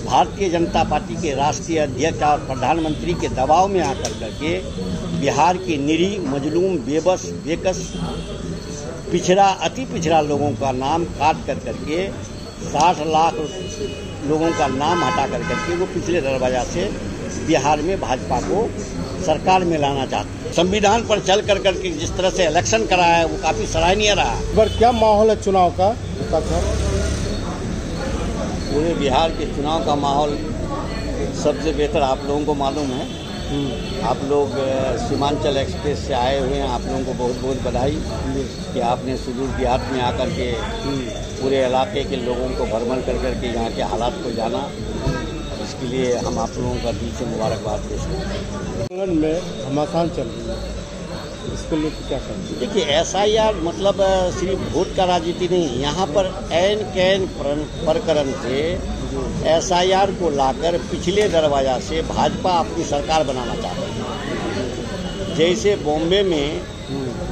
Bharatiya Janata party के राष्ट्रीय अध्यक्ष और प्रधानमंत्री के दबाव में आकर करके बिहार के निरीह, मजलूम, बेबस, बेकस, पिछड़ा, अति पिछड़ा लोगों का नाम काट कर करके 60 लाख लोगों का नाम हटा कर करके वो पिछले दरवाजा से बिहार में भाजपा को सरकार में लाना चाहते हैं। संविधान पर चल कर करके जिस तरह से इलेक्शन कराया है वो काफ़ी सराहनीय रहा है। पर क्या माहौल है चुनाव का? पूरे बिहार के चुनाव का माहौल सबसे बेहतर आप लोगों को मालूम है। आप लोग सीमांचल एक्सप्रेस से आए हुए हैं, आप लोगों को बहुत बहुत बधाई कि आपने सुदूर देहात में आकर के पूरे इलाके के लोगों को भ्रमण कर करके यहाँ के हालात को जाना। इसके लिए हम आप लोगों का दिल से मुबारकबाद पेश करते हैं। में घमासान चल रही है, इसको लेकर क्या करें? देखिए, SIR मतलब सिर्फ वोट का राजनीति नहीं है। यहाँ पर ऐन कैन प्रकरण से SIR को लाकर पिछले दरवाजा से भाजपा अपनी सरकार बनाना चाहती है। जैसे बॉम्बे में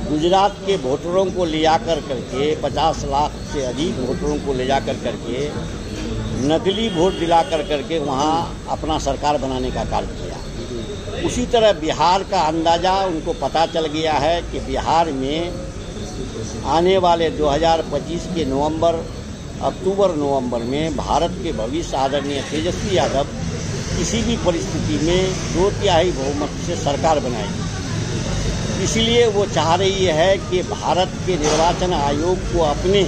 गुजरात के वोटरों को ले जाकर करके 50 लाख से अधिक वोटरों को ले जाकर करके नकली वोट दिला कर करके वहाँ अपना सरकार बनाने का कार्य किया। उसी तरह बिहार का अंदाज़ा उनको पता चल गया है कि बिहार में आने वाले 2025 के अक्टूबर-नवंबर में भारत के भविष्य आदरणीय तेजस्वी यादव किसी भी परिस्थिति में 2/3 बहुमत से सरकार बनाएगी। इसलिए वो चाह रही है कि भारत के निर्वाचन आयोग को अपने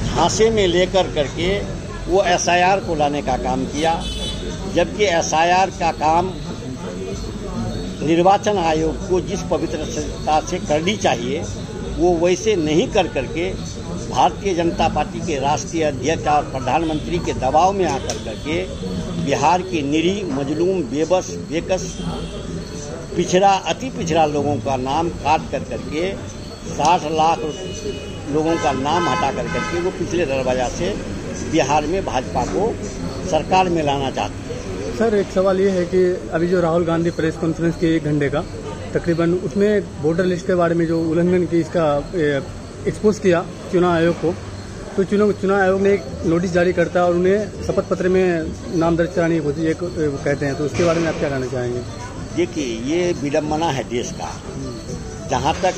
झांसे में लेकर करके वो SIR को लाने का काम किया, जबकि SIR का काम निर्वाचन आयोग को जिस पवित्रता से करनी चाहिए वो वैसे नहीं कर करके भारतीय जनता पार्टी के राष्ट्रीय अध्यक्ष और प्रधानमंत्री के दबाव में आकर करके बिहार के निरीह, मजलूम, बेबस, बेकस, पिछड़ा, अति पिछड़ा लोगों का नाम काट कर करके 60 लाख लोगों का नाम हटा कर करके वो पिछले दरवाजा से बिहार में भाजपा को सरकार में लाना चाहते हैं। सर, एक सवाल ये है कि अभी जो राहुल गांधी प्रेस कॉन्फ्रेंस की 1 घंटे का तकरीबन उसमें वोटर लिस्ट के बारे में जो उल्लंघन की इसका एक्सपोज किया चुनाव आयोग को, तो चुनाव आयोग ने एक नोटिस जारी करता है और उन्हें शपथ पत्र में नाम दर्ज करानी होती है कहते हैं, तो उसके बारे में आप क्या कहना चाहेंगे? देखिए, ये विडम्बना है देश का। जहाँ तक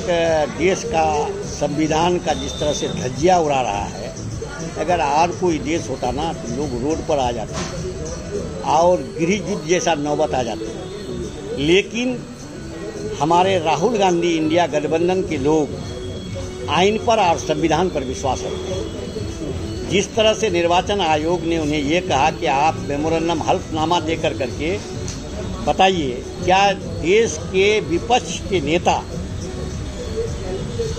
देश का संविधान का जिस तरह से धज्जिया उड़ा रहा है, अगर और कोई देश होता ना तो लोग रोड पर आ जाते और गृह युद्ध जैसा नौबत आ जाते। लेकिन हमारे राहुल गांधी इंडिया गठबंधन के लोग आइन पर और संविधान पर विश्वास रखते हैं। जिस तरह से निर्वाचन आयोग ने उन्हें ये कहा कि आप मेमोरेंडम हल्फनामा देकर करके बताइए, क्या देश के विपक्ष के नेता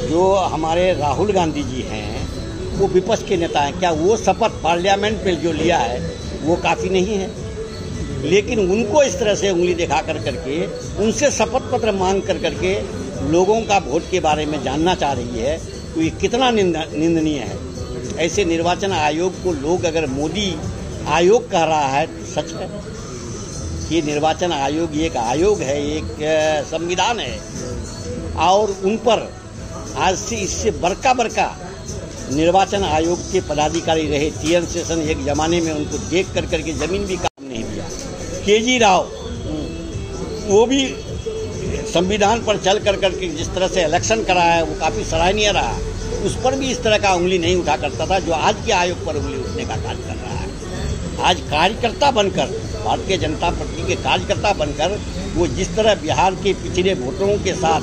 जो हमारे राहुल गांधी जी हैं वो विपक्ष के नेता हैं, क्या वो शपथ पार्लियामेंट में जो लिया है वो काफ़ी नहीं है? लेकिन उनको इस तरह से उंगली दिखा कर करके उनसे शपथ पत्र मांग कर करके लोगों का वोट के बारे में जानना चाह रही है, तो ये कितना निंदनीय है। ऐसे निर्वाचन आयोग को लोग अगर मोदी आयोग कह रहा है तो सच है। ये निर्वाचन आयोग एक आयोग है, एक संविधान है, और उन पर आज से इससे बड़का निर्वाचन आयोग के पदाधिकारी रहे TN शेषन, एक जमाने में उनको देख कर करके जमीन भी काम नहीं दिया। KG राव, वो भी संविधान पर चल कर करके जिस तरह से इलेक्शन कराया है वो काफ़ी सराहनीय रहा। उस पर भी इस तरह का उंगली नहीं उठा करता था जो आज के आयोग पर उंगली उठने का कार्य कर रहा है। आज कार्यकर्ता बनकर, भारतीय जनता पार्टी के कार्यकर्ता बनकर वो जिस तरह बिहार के पिछड़े वोटरों के साथ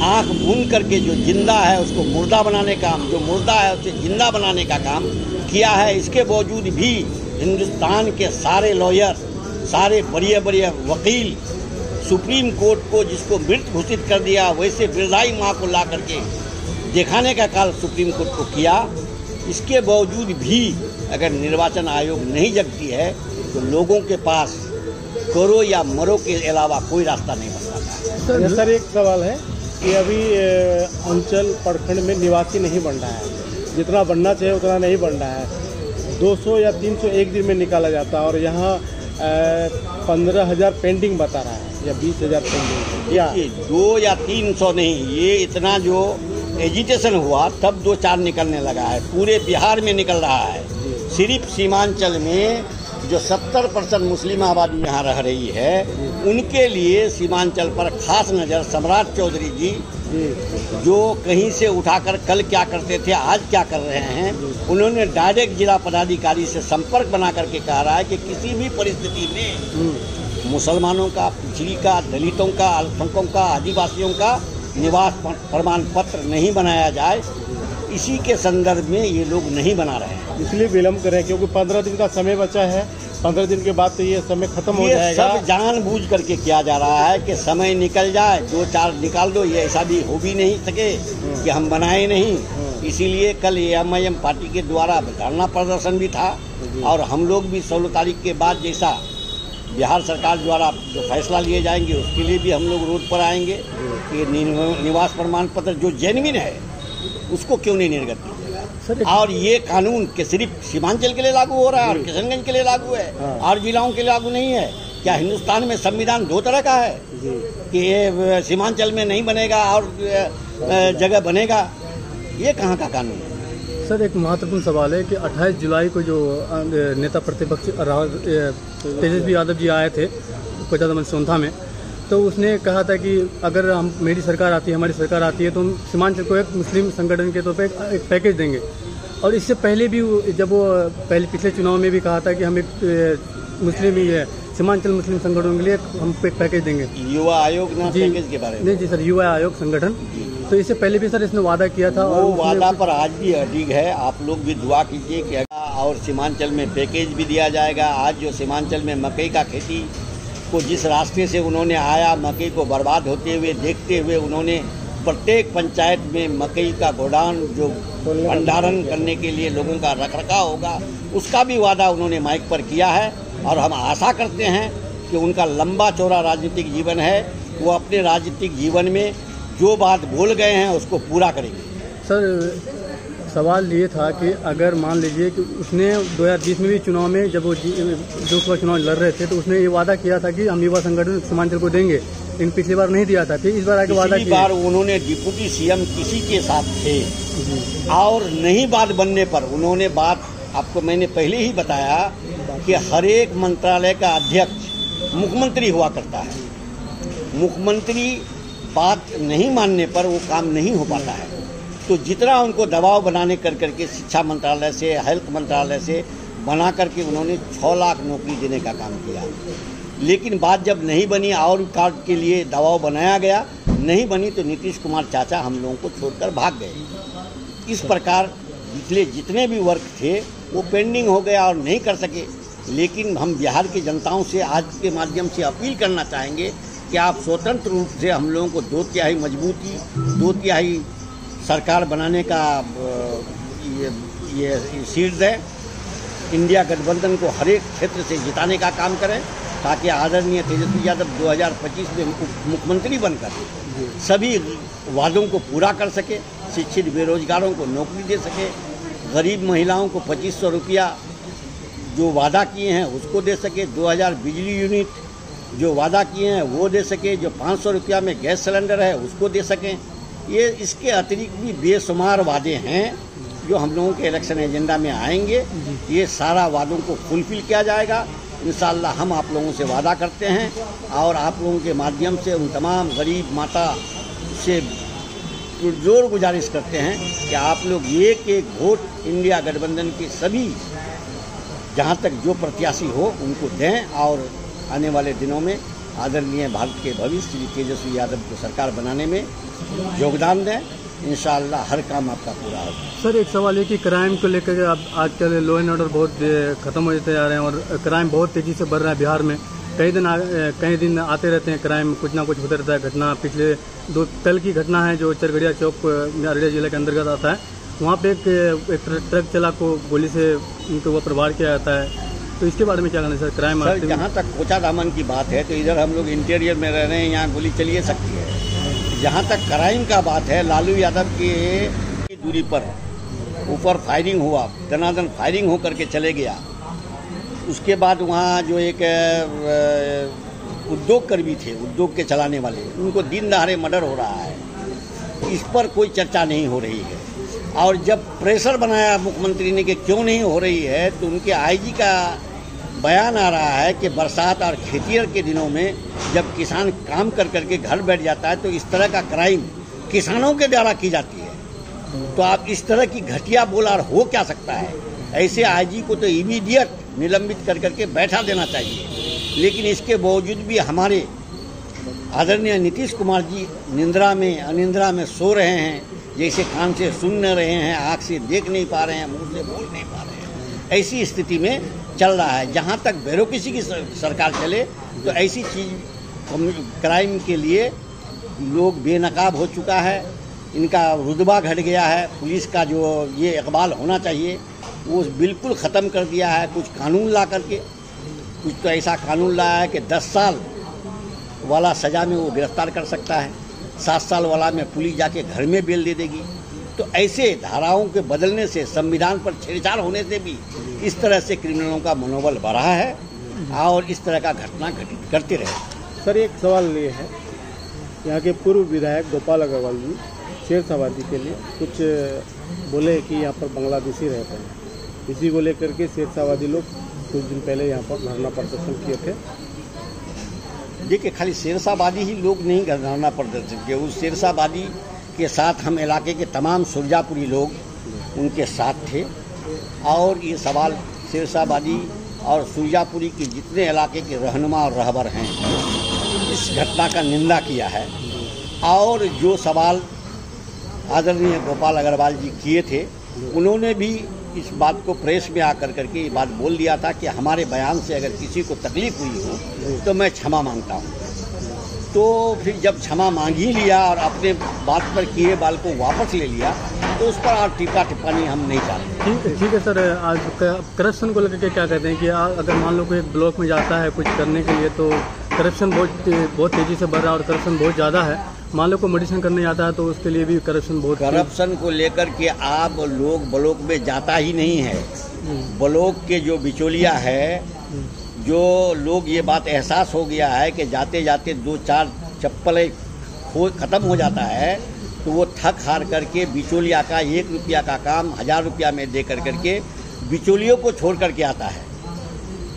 आंख मूंद करके जो जिंदा है उसको मुर्दा बनाने का काम, जो मुर्दा है उसे जिंदा बनाने का काम किया है। इसके बावजूद भी हिंदुस्तान के सारे लॉयर, सारे बड़े वकील, सुप्रीम कोर्ट को जिसको मृत घोषित कर दिया वैसे वृद्धाई माँ को ला करके दिखाने का काम सुप्रीम कोर्ट को किया। इसके बावजूद भी अगर निर्वाचन आयोग नहीं जगती है तो लोगों के पास करो या मरो के अलावा कोई रास्ता नहीं बन पाता है। सर, एक सवाल है कि अभी अंचल प्रखंड में निवासी नहीं बन रहा है, जितना बनना चाहिए उतना नहीं बन रहा है। 200 या 300 एक दिन में निकाला जाता है और यहाँ 15,000 पेंडिंग बता रहा है या 20,000 पेंडिंग। या 2 या 300 नहीं, ये इतना जो एजिटेशन हुआ तब 2-4 निकलने लगा है। पूरे बिहार में निकल रहा है, सिर्फ सीमांचल में जो 70% मुस्लिम आबादी यहाँ रह रही है, उनके लिए सीमांचल पर खास नज़र सम्राट चौधरी जी जो कहीं से उठाकर कल क्या करते थे, आज क्या कर रहे हैं, उन्होंने डायरेक्ट जिला पदाधिकारी से संपर्क बना करके कहा रहा है कि किसी भी परिस्थिति में मुसलमानों का, पिछड़ी का, दलितों का, अल्पसंख्यकों का, आदिवासियों का निवास प्रमाण पत्र नहीं बनाया जाए। इसी के संदर्भ में ये लोग नहीं बना रहे हैं, इसलिए विलम्ब करें क्योंकि 15 दिन का समय बचा है। 15 दिन के बाद तो ये समय खत्म हो जाएगा। सब जानबूझ करके किया जा रहा है कि समय निकल जाए, 2-4 निकाल दो। ये ऐसा भी हो भी नहीं सके कि हम बनाए नहीं। इसीलिए कल AMIM पार्टी के द्वारा धरना प्रदर्शन भी था और हम लोग भी 16 तारीख के बाद जैसा बिहार सरकार द्वारा जो फैसला लिए जाएंगे उसके लिए भी हम लोग रोड पर आएंगे। ये निवास प्रमाण पत्र जो जेन्युइन है उसको क्यों नहीं निर्गत किया जाएगा। और ये कानून के सिर्फ सीमांचल के लिए लागू हो रहा है और किशनगंज के लिए लागू है और जिलाओं के लिए लागू नहीं है। क्या हिंदुस्तान में संविधान 2 तरह का है कि ये सीमांचल में नहीं बनेगा और जगह बनेगा? ये कहाँ का कानून है? सर, एक महत्वपूर्ण सवाल है कि 28 जुलाई को जो नेता प्रतिपक्ष तेजस्वी यादव जी आए थे कोचादामन सोनथा में, तो उसने कहा था कि अगर मेरी सरकार आती है, हमारी सरकार आती है, तो हम सीमांचल को एक मुस्लिम संगठन के तौर पे एक पैकेज देंगे। और इससे पहले भी जब वो पिछले चुनाव में भी कहा था कि हम एक मुस्लिम ही है सीमांचल मुस्लिम संगठनों के लिए हम एक पैकेज देंगे। युवा आयोग ना पैकेज के बारे में? नहीं जी सर, युवा आयोग संगठन। तो इससे पहले भी सर इसने वादा किया था वो वादा पर आज भी अडिग है। आप लोग भी दुआ कीजिए कि और सीमांचल में पैकेज भी दिया जाएगा। आज जो सीमांचल में मकई का खेती को जिस रास्ते से उन्होंने आया, मकई को बर्बाद होते हुए देखते हुए उन्होंने प्रत्येक पंचायत में मकई का गोडाउन जो भंडारण करने के लिए लोगों का रखरखाव होगा, उसका भी वादा उन्होंने माइक पर किया है। और हम आशा करते हैं कि उनका लंबा चौड़ा राजनीतिक जीवन है, वो अपने राजनीतिक जीवन में जो बात बोल गए हैं उसको पूरा करेंगे। सर, सवाल ये था कि अगर मान लीजिए कि उसने 2020 में भी चुनाव में जब वो लोकसभा चुनाव लड़ रहे थे तो उसने ये वादा किया था कि हम युवा संगठन सीमांचल को देंगे, लेकिन पिछली बार नहीं दिया था। फिर इस बार आगे वादा किया। बार उन्होंने डिप्टी CM किसी के साथ थे और नहीं बात बनने पर उन्होंने बात, आपको मैंने पहले ही बताया कि हर एक मंत्रालय का अध्यक्ष मुख्यमंत्री हुआ करता है। मुख्यमंत्री बात नहीं मानने पर वो काम नहीं हो पाता है। तो जितना उनको दबाव बनाने कर करके शिक्षा मंत्रालय से, हेल्थ मंत्रालय से बना करके उन्होंने 6 लाख नौकरी देने का काम किया, लेकिन बात जब नहीं बनी और कार्ड के लिए दबाव बनाया गया, नहीं बनी तो नीतीश कुमार चाचा हम लोगों को छोड़कर भाग गए। इस प्रकार पिछले जितने भी वर्क थे वो पेंडिंग हो गया और नहीं कर सके। लेकिन हम बिहार की जनताओं से आज के माध्यम से अपील करना चाहेंगे कि आप स्वतंत्र रूप से हम लोगों को 2/3 मजबूती, 2/3 सरकार बनाने का ये सीट दें। इंडिया गठबंधन को हर एक क्षेत्र से जिताने का काम करें ताकि आदरणीय तेजस्वी यादव 2025 में मुख्यमंत्री बनकर सभी वादों को पूरा कर सके, शिक्षित बेरोजगारों को नौकरी दे सके, गरीब महिलाओं को 2500 रुपया जो वादा किए हैं उसको दे सके, 2000 बिजली यूनिट जो वादा किए हैं वो दे सके, जो 500 रुपया में गैस सिलेंडर है उसको दे सकें। ये इसके अतिरिक्त भी बेशुमार वादे हैं जो हम लोगों के इलेक्शन एजेंडा में आएंगे। ये सारा वादों को फुलफिल किया जाएगा इंशाअल्लाह। हम आप लोगों से वादा करते हैं और आप लोगों के माध्यम से उन तमाम गरीब माता से जोर गुजारिश करते हैं कि आप लोग एक एक वोट इंडिया गठबंधन के सभी जहां तक जो प्रत्याशी हो उनको दें और आने वाले दिनों में आदरणीय भारत के भविष्य श्री तेजस्वी यादव को सरकार बनाने में योगदान दें। इंशाअल्लाह हर काम आपका पूरा होगा। सर, एक सवाल है कि क्राइम को लेकर अब आजकल लॉ एंड ऑर्डर बहुत खत्म होते जा रहे हैं और क्राइम बहुत तेजी से बढ़ रहा है बिहार में। कई दिन आते रहते हैं क्राइम, कुछ ना कुछ होता रहता है घटना। पिछले 2 कल की घटना है जो चरगड़िया चौक अररिया जिले के अंतर्गत आता है, वहाँ पे एक ट्रक चालक को गोली से उनके ऊपर प्रहार किया जाता है। तो इसके बारे में क्या कहना है सर? क्राइम सर, जहाँ तक कोचादामन की बात है तो इधर हम लोग इंटीरियर में रह रहे हैं, यहाँ गोली चलिए सकती है। जहाँ तक क्राइम का बात है, लालू यादव की दूरी पर ऊपर फायरिंग हुआ, दनादन फायरिंग हो करके चले गया। उसके बाद वहाँ जो एक उद्योग कर्मी थे, उद्योग के चलाने वाले, उनको दिन दहाड़े मर्डर हो रहा है। इस पर कोई चर्चा नहीं हो रही है। और जब प्रेशर बनाया मुख्यमंत्री ने कि क्यों नहीं हो रही है, तो उनके आईजी का बयान आ रहा है कि बरसात और खेतियर के दिनों में जब किसान काम कर करके घर बैठ जाता है तो इस तरह का क्राइम किसानों के द्वारा की जाती है। तो आप इस तरह की घटिया बोलार हो क्या सकता है? ऐसे आईजी को तो इमीडिएट निलंबित कर करके बैठा देना चाहिए। लेकिन इसके बावजूद भी हमारे आदरणीय नीतीश कुमार जी निंद्रा में अनिंद्रा में सो रहे हैं, जैसे कान से सुन न रहे हैं, आँख से देख नहीं पा रहे हैं, मुंह से बोल नहीं पा रहे हैं। ऐसी स्थिति में चल रहा है। जहाँ तक ब्यूरोक्रेसी की सरकार चले तो ऐसी चीज क्राइम के लिए लोग बेनकाब हो चुका है, इनका रुतबा घट गया है। पुलिस का जो ये इकबाल होना चाहिए वो बिल्कुल ख़त्म कर दिया है। कुछ कानून ला करके, कुछ तो ऐसा कानून लाया है कि 10 साल वाला सज़ा में वो गिरफ्तार कर सकता है, 7 साल वाला में पुलिस जाके घर में बेल दे देगी। तो ऐसे धाराओं के बदलने से, संविधान पर छेड़छाड़ होने से भी इस तरह से क्रिमिनलों का मनोबल बढ़ा है और इस तरह का घटना घटित करते रहे। सर, एक सवाल ये है, यहाँ के पूर्व विधायक गोपाल अग्रवाल जी शेरशाहबादी के लिए कुछ बोले कि यहाँ पर बांग्लादेशी रहते हैं। इसी को लेकर के शेरशाहबादी लोग कुछ दिन पहले यहाँ पर धरना प्रदर्शन किए थे। देखिए, खाली शेरशाहबादी ही लोग नहीं धरना प्रदर्शन किए, उस शेरशाहबादी के साथ हम इलाके के तमाम सुरजापुरी लोग उनके साथ थे। और ये सवाल शेरशाहबादी और सुरजापुरी के जितने इलाके के रहनुमा और रहबर हैं इस घटना का निंदा किया है। और जो सवाल आदरणीय गोपाल अग्रवाल जी किए थे, उन्होंने भी इस बात को प्रेस में आकर करके ये बात बोल दिया था कि हमारे बयान से अगर किसी को तकलीफ हुई हो तो मैं क्षमा मांगता हूँ। तो फिर जब क्षमा मांग ही लिया और अपने बात पर किए बाल को वापस ले लिया तो उस पर और टीका टिप्पणी हम नहीं चाहते। ठीक है सर, आज करप्शन को लेकर क्या कहते हैं कि अगर मान लो कोई एक ब्लॉक में जाता है कुछ करने के लिए तो करप्शन बहुत तेज़ी से बढ़ रहा है और करप्शन बहुत ज़्यादा है। मान लो को मेडिसिन करने जाता है तो उसके लिए भी करप्शन को लेकर के आप लोग ब्लॉक में जाता ही नहीं है। ब्लॉक के जो बिचौलिया है, जो लोग ये बात एहसास हो गया है कि जाते जाते 2-4 चप्पलें ख़त्म हो जाता है तो वो थक हार करके बिचौलिया का 1 रुपया का काम 1000 रुपया में दे कर करके बिचौलियों को छोड़ करके आता है।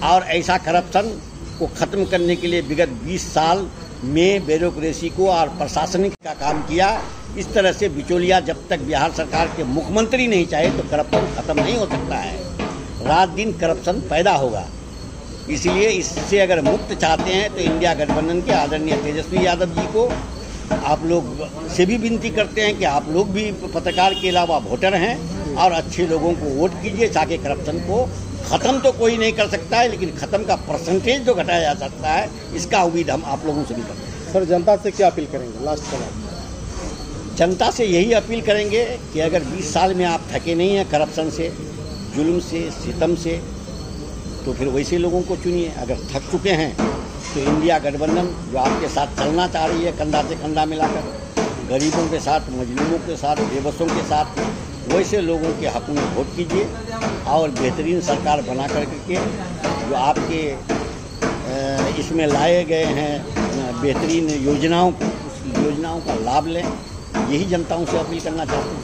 और ऐसा करप्शन को ख़त्म करने के लिए विगत 20 साल में ब्यूरोक्रेसी को और प्रशासनिक का काम किया। इस तरह से बिचौलिया जब तक बिहार सरकार के मुख्यमंत्री नहीं चाहे तो करप्शन ख़त्म नहीं हो सकता है। रात दिन करप्शन पैदा होगा। इसलिए इससे अगर मुक्त चाहते हैं तो इंडिया गठबंधन के आदरणीय तेजस्वी यादव जी को आप लोग से भी विनती करते हैं कि आप लोग भी पत्रकार के अलावा वोटर हैं और अच्छे लोगों को वोट कीजिए ताकि करप्शन को ख़त्म तो कोई नहीं कर सकता है, लेकिन ख़त्म का परसेंटेज जो घटाया जा सकता है इसका उम्मीद हम आप लोगों से भी करते हैं। सर, जनता से क्या अपील करेंगे? लास्ट सवाल। जनता से यही अपील करेंगे कि अगर 20 साल में आप थके नहीं हैं करप्शन से, जुल्म से, सितम से, तो फिर वैसे लोगों को चुनिए। अगर थक चुके हैं तो इंडिया गठबंधन जो आपके साथ चलना चाह रही है कंधा से कंधा मिलाकर, गरीबों के साथ, मजलूमों के साथ, बेबसों के साथ, वैसे लोगों के हक में वोट कीजिए और बेहतरीन सरकार बना करके जो आपके इसमें लाए गए हैं बेहतरीन योजनाओं का लाभ लें। यही जनताओं से अपील करना चाहते हैं।